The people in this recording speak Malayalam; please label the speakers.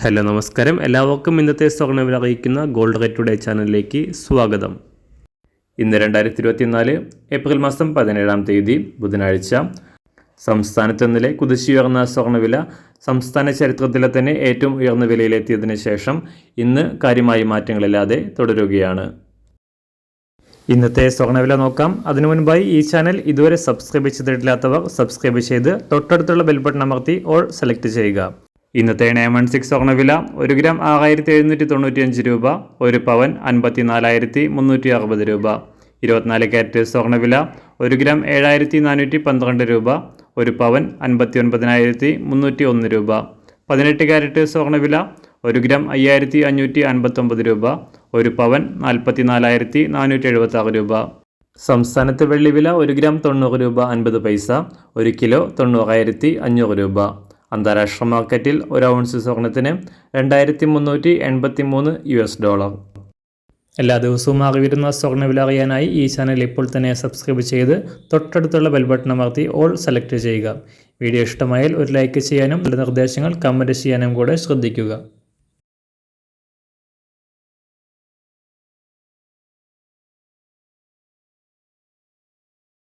Speaker 1: ഹലോ നമസ്കാരം, എല്ലാവർക്കും ഇന്നത്തെ സ്വർണ്ണവില അറിയിക്കുന്ന ഗോൾഡ് റേറ്റ് ടുഡേ ചാനലിലേക്ക് സ്വാഗതം. ഇന്ന് 2024 ഏപ്രിൽ മാസം 17-ാം തീയതി ബുധനാഴ്ച. സംസ്ഥാനത്ത് ഇന്നലെ കുതിച്ചുയർന്ന സ്വർണ്ണവില സംസ്ഥാന ചരിത്രത്തിലെ തന്നെ ഏറ്റവും ഉയർന്ന വിലയിലെത്തിയതിനു ശേഷം ഇന്ന് കാര്യമായ മാറ്റങ്ങളില്ലാതെ തുടരുകയാണ്. ഇന്നത്തെ സ്വർണ്ണവില നോക്കാം. അതിനു മുൻപായി ഈ ചാനൽ ഇതുവരെ സബ്സ്ക്രൈബ് ചെയ്തിട്ടില്ലാത്തവർ സബ്സ്ക്രൈബ് ചെയ്ത് തൊട്ടടുത്തുള്ള ബെൽ ബട്ടൺ അമർത്തി ഓൾ സെലക്ട് ചെയ്യുക. ഇന്നത്തെ 916 സ്വർണ്ണവില 1 ഗ്രാം 6795 രൂപ, 1 പവൻ 54,360 രൂപ. 24 കാരറ്റ് സ്വർണ്ണവില 1 ഗ്രാം 7412 രൂപ, 1 പവൻ 59,301 രൂപ. 18 കാരറ്റ് സ്വർണ്ണവില 1 ഗ്രാം 5559 രൂപ, 1 പവൻ 44,476 രൂപ. സംസ്ഥാനത്ത് വെള്ളിവില 1 ഗ്രാം 90 രൂപ 50 പൈസ, 1 കിലോ 90,500 രൂപ. അന്താരാഷ്ട്ര മാർക്കറ്റിൽ 1 ഔൺസ് സ്വർണത്തിന് $2,383. എല്ലാ ദിവസവും അറിവിരുന്ന സ്വർണ്ണവില അറിയാനായി ഈ ചാനൽ ഇപ്പോൾ തന്നെ സബ്സ്ക്രൈബ് ചെയ്ത് തൊട്ടടുത്തുള്ള ബെൽ ബട്ടൺ അമർത്തി ഓൾ സെലക്ട് ചെയ്യുക. വീഡിയോ ഇഷ്ടമായാൽ ഒരു ലൈക്ക് ചെയ്യാനും നല്ല നിർദ്ദേശങ്ങൾ കമൻറ്റ് ചെയ്യാനും കൂടെ ശ്രദ്ധിക്കുക.